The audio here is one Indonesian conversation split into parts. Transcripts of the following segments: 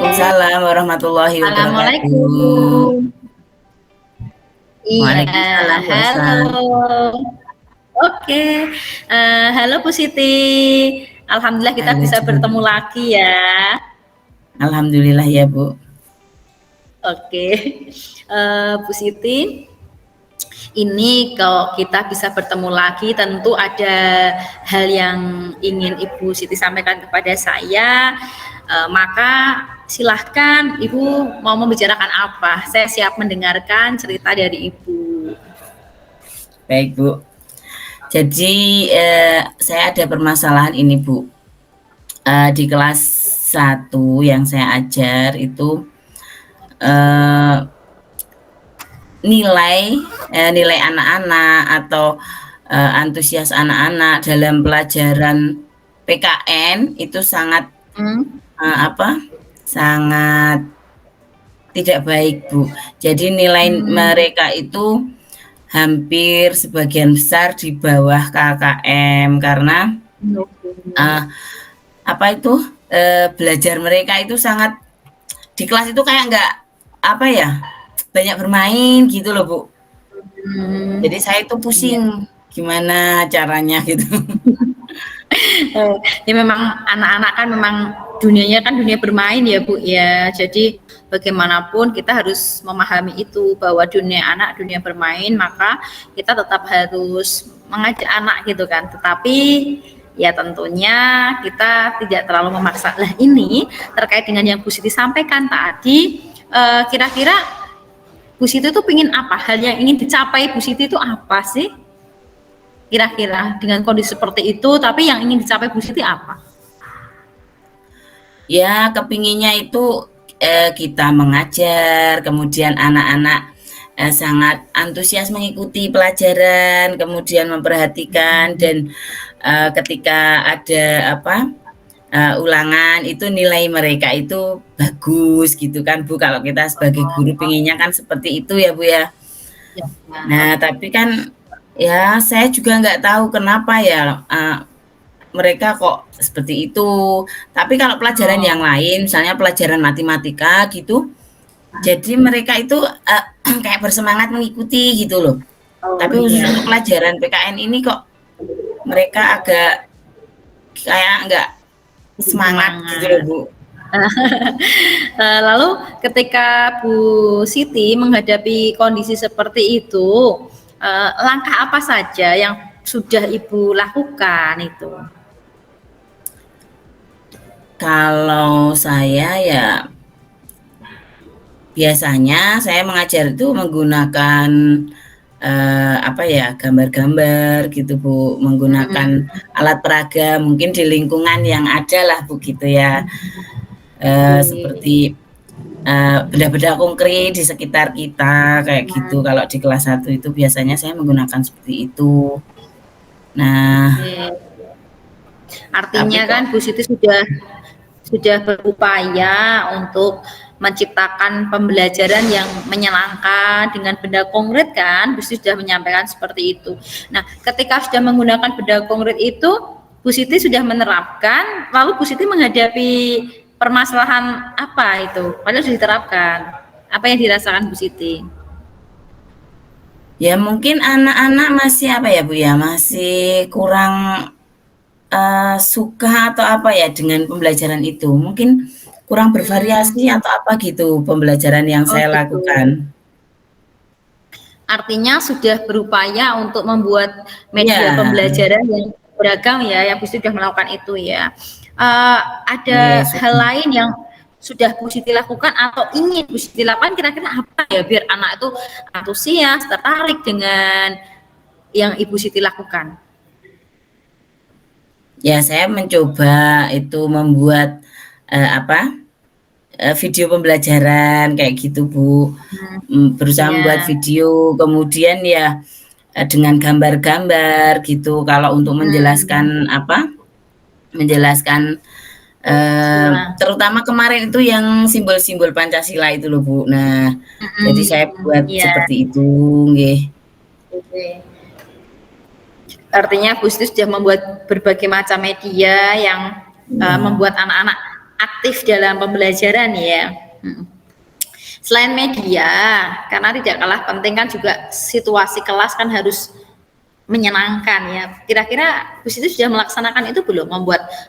Waalaikumsalam warahmatullahi wabarakatuh. Assalamualaikum. Iya, Waalaikumsalam Bu Hasan. halo. Oke, halo Bu Siti. Alhamdulillah kita Halo bisa juga. bertemu lagi ya. Alhamdulillah ya Bu. Oke, Bu Siti, ini kalau kita bisa bertemu lagi tentu ada hal yang ingin Ibu Siti sampaikan kepada saya, maka silahkan Ibu mau membicarakan apa, saya siap mendengarkan cerita dari Ibu. Baik Bu. Jadi saya ada permasalahan ini Bu. Di kelas 1 yang saya ajar itu nilai anak-anak atau antusias anak-anak dalam pelajaran PKN itu sangat sangat tidak baik Bu. Jadi nilai mereka itu hampir sebagian besar di bawah KKM karena belajar mereka itu sangat di kelas itu kayak nggak banyak bermain gitu loh Bu. Jadi saya itu pusing gimana caranya gitu. Ya memang anak-anak kan memang dunianya kan dunia bermain ya Bu ya. Jadi bagaimanapun kita harus memahami itu bahwa dunia anak dunia bermain, maka kita tetap harus mengajak anak gitu kan. Tetapi ya tentunya kita tidak terlalu memaksa. Lah ini terkait dengan yang Bu Siti sampaikan tadi, kira-kira Bu Siti itu pingin apa? Hal yang ingin dicapai Bu Siti itu apa sih? Kira-kira dengan kondisi seperti itu, tapi yang ingin dicapai Bu Siti apa? Ya, kepinginnya itu kita mengajar, kemudian anak-anak sangat antusias mengikuti pelajaran, kemudian memperhatikan dan ketika ada ulangan itu nilai mereka itu bagus gitu kan Bu. Kalau kita sebagai guru pinginnya kan seperti itu ya Bu ya. Nah, tapi kan ya saya juga nggak tahu kenapa ya mereka kok seperti itu. Tapi kalau pelajaran yang lain, misalnya pelajaran matematika gitu, jadi mereka itu kayak bersemangat mengikuti gitu loh. Tapi khusus untuk pelajaran PKN ini kok mereka agak kayak nggak semangat gitu loh Bu. Lalu ketika Bu Siti menghadapi kondisi seperti itu, langkah apa saja yang sudah Ibu lakukan itu? Kalau saya ya biasanya saya mengajar itu menggunakan gambar-gambar gitu Bu, menggunakan alat peraga mungkin di lingkungan yang ada lah Bu gitu ya. Seperti benda-benda konkret di sekitar kita kayak gitu. Kalau di kelas 1 itu biasanya saya menggunakan seperti itu. Nah, artinya kan Bu Siti sudah berupaya untuk menciptakan pembelajaran yang menyenangkan dengan benda konkret kan, Bu Siti sudah menyampaikan seperti itu. Nah, ketika sudah menggunakan benda konkret itu, Bu Siti sudah menerapkan, lalu Bu Siti menghadapi permasalahan apa itu? Padahal sudah diterapkan. Apa yang dirasakan Bu Siti? Ya mungkin anak-anak masih Bu ya, masih kurang suka atau dengan pembelajaran itu. Mungkin kurang bervariasi atau apa gitu pembelajaran yang saya lakukan. Artinya sudah berupaya untuk membuat media pembelajaran yang beragam ya, yang Bu Siti sudah melakukan itu ya. Ada hal lain yang sudah Bu Siti lakukan atau ingin Bu Siti lakukan, kira-kira apa ya biar anak itu antusias, tertarik dengan yang Ibu Siti lakukan? Ya, saya mencoba itu membuat video pembelajaran kayak gitu Bu. Berusaha membuat video, kemudian ya dengan gambar-gambar gitu. Kalau untuk menjelaskan menjelaskan terutama kemarin itu yang simbol-simbol Pancasila itu loh Bu. Nah, jadi saya buat seperti itu, nggih. Artinya Bu Siti sudah membuat berbagai macam media yang membuat anak-anak aktif dalam pembelajaran ya. Selain media, karena tidak kalah penting kan juga situasi kelas kan harus menyenangkan ya. Kira-kira Bu Siti sudah melaksanakan itu belum,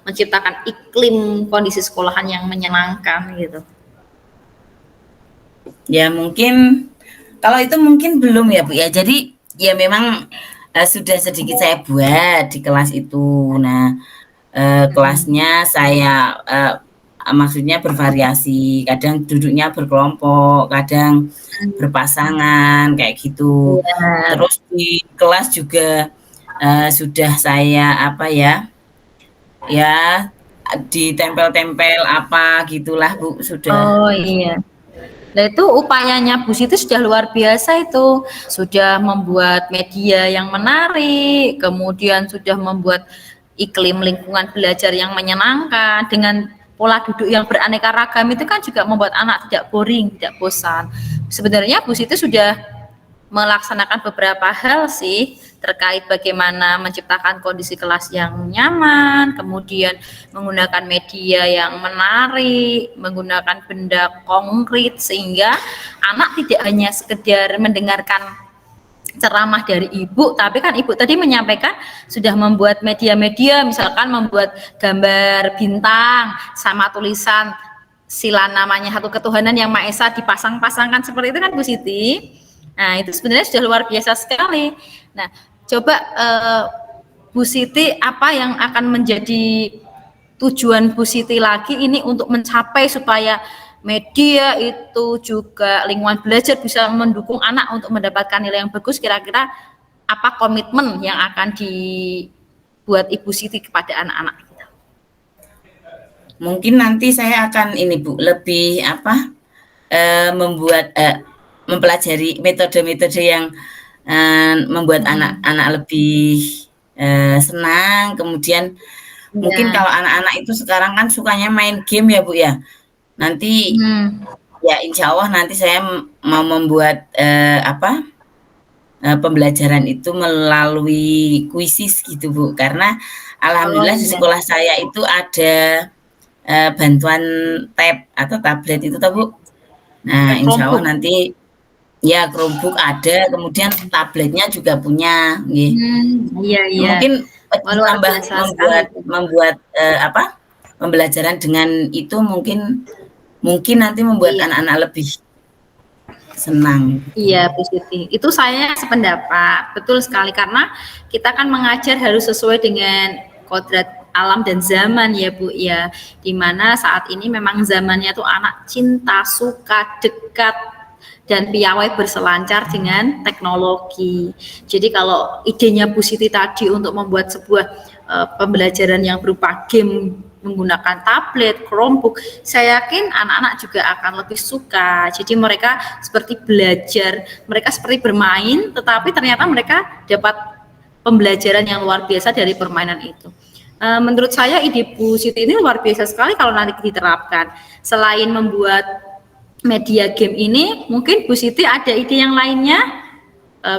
menciptakan iklim kondisi sekolahan yang menyenangkan gitu? Ya mungkin kalau itu mungkin belum ya Bu ya. Jadi ya memang sudah sedikit saya buat di kelas itu. Nah, kelasnya saya maksudnya bervariasi. Kadang duduknya berkelompok, kadang berpasangan kayak gitu. Ya. Terus di kelas juga sudah saya apa ya? Ya ditempel-tempel apa gitulah Bu, sudah. Oh iya. Nah itu upayanya Bu Siti sudah luar biasa itu, sudah membuat media yang menarik, kemudian sudah membuat iklim lingkungan belajar yang menyenangkan dengan pola duduk yang beraneka ragam itu kan juga membuat anak tidak boring, tidak bosan. Sebenarnya Bu Siti sudah melaksanakan beberapa hal sih terkait bagaimana menciptakan kondisi kelas yang nyaman, kemudian menggunakan media yang menarik, menggunakan benda konkret sehingga anak tidak hanya sekedar mendengarkan ceramah dari ibu, tapi kan ibu tadi menyampaikan sudah membuat media-media, misalkan membuat gambar bintang sama tulisan sila namanya satu ketuhanan yang Maha Esa dipasang-pasangkan seperti itu kan Bu Siti. Nah, itu sebenarnya sudah luar biasa sekali. Nah, coba Bu Siti apa yang akan menjadi tujuan Bu Siti lagi ini untuk mencapai supaya media itu juga lingkungan belajar bisa mendukung anak untuk mendapatkan nilai yang bagus, kira-kira apa komitmen yang akan dibuat Ibu Siti kepada anak-anak? Mungkin nanti saya akan ini Bu, lebih apa, membuat mempelajari metode-metode yang membuat anak-anak lebih senang. Kemudian mungkin kalau anak-anak itu sekarang kan sukanya main game ya Bu ya. Nanti ya insya Allah nanti saya mau membuat apa, pembelajaran itu melalui kuisis gitu Bu. Karena alhamdulillah di sekolah saya itu ada bantuan tab atau tablet itu toh Bu. Nah, insya Allah nanti ya Chromebook ada, kemudian tabletnya juga punya, nggih. Iya iya. Mungkin Luar ditambah biasa sekali. membuat apa, pembelajaran dengan itu mungkin nanti membuat anak-anak lebih senang. Iya Bu Siti, itu saya sependapat, betul sekali karena kita kan mengajar harus sesuai dengan kodrat alam dan zaman ya Bu ya, dimana saat ini memang zamannya tuh anak cinta, suka, dekat dan piawai berselancar dengan teknologi. Jadi kalau idenya Bu Siti tadi untuk membuat sebuah pembelajaran yang berupa game menggunakan tablet, Chromebook, saya yakin anak-anak juga akan lebih suka. Jadi mereka seperti belajar, mereka seperti bermain, tetapi ternyata mereka dapat pembelajaran yang luar biasa dari permainan itu. Menurut saya ide Bu Siti ini luar biasa sekali kalau nanti diterapkan. Selain membuat media game ini, mungkin Bu Siti ada ide yang lainnya,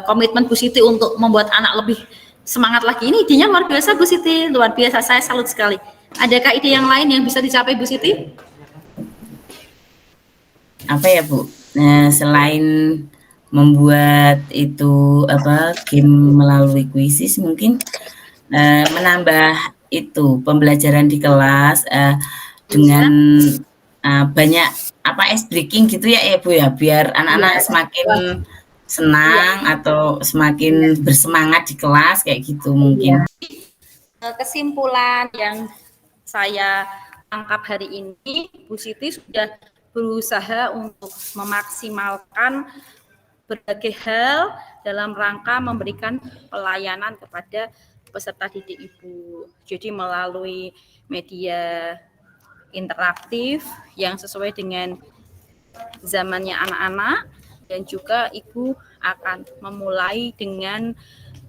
komitmen Bu Siti untuk membuat anak lebih semangat lagi. Ini idenya luar biasa Bu Siti, luar biasa, saya salut sekali. Adakah ide yang lain yang bisa dicapai Bu Siti? Apa ya Bu? Nah, selain membuat itu apa game melalui kuisis, mungkin menambah itu pembelajaran di kelas dengan banyak apa ice breaking gitu ya Bu ya, biar anak-anak semakin senang atau semakin bersemangat di kelas kayak gitu mungkin. Kesimpulan yang saya tangkap hari ini, Bu Siti sudah berusaha untuk memaksimalkan berbagai hal dalam rangka memberikan pelayanan kepada peserta didik Ibu. Jadi melalui media interaktif yang sesuai dengan zamannya anak-anak, dan juga Ibu akan memulai dengan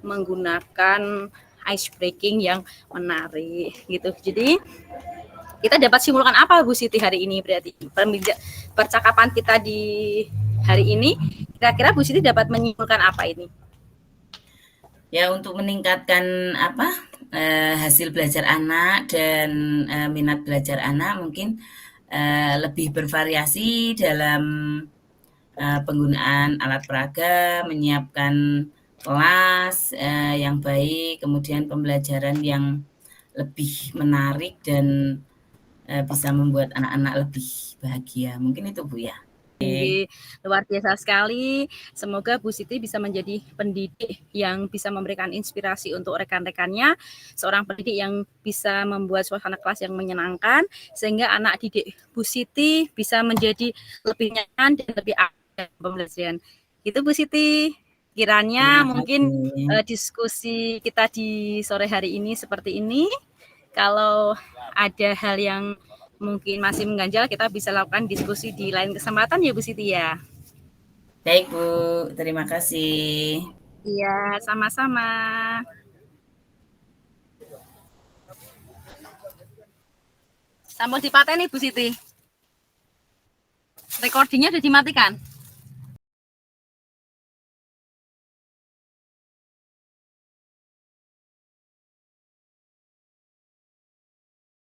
menggunakan ice breaking yang menarik gitu. Jadi kita dapat simpulkan apa Bu Siti hari ini, berarti percakapan kita di hari ini, kira-kira Bu Siti dapat menyimpulkan apa ini? Ya untuk meningkatkan apa hasil belajar anak dan minat belajar anak mungkin lebih bervariasi dalam penggunaan alat peraga, menyiapkan kelas yang baik, kemudian pembelajaran yang lebih menarik dan bisa membuat anak-anak lebih bahagia. Mungkin itu Bu ya. Luar biasa sekali. Semoga Bu Siti bisa menjadi pendidik yang bisa memberikan inspirasi untuk rekan-rekannya, seorang pendidik yang bisa membuat suasana kelas yang menyenangkan, sehingga anak didik Bu Siti bisa menjadi lebih nyaman dan lebih aktif pembelajaran. Itu Bu Siti. Kiranya mungkin diskusi kita di sore hari ini seperti ini. Kalau ada hal yang mungkin masih mengganjal, kita bisa lakukan diskusi di lain kesempatan ya Bu Siti ya. Baik Bu, terima kasih. Iya, sama-sama. Sambal dipateni Bu Siti. Recordingnya udah dimatikan?